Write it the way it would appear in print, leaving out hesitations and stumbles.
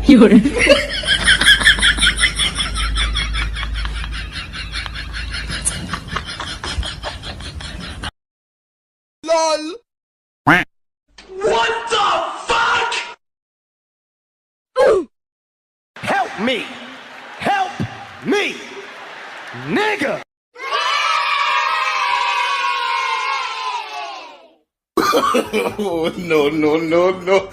有人。What the fuck? Help me! Help me! Nigga! Oh, no, no, no, no.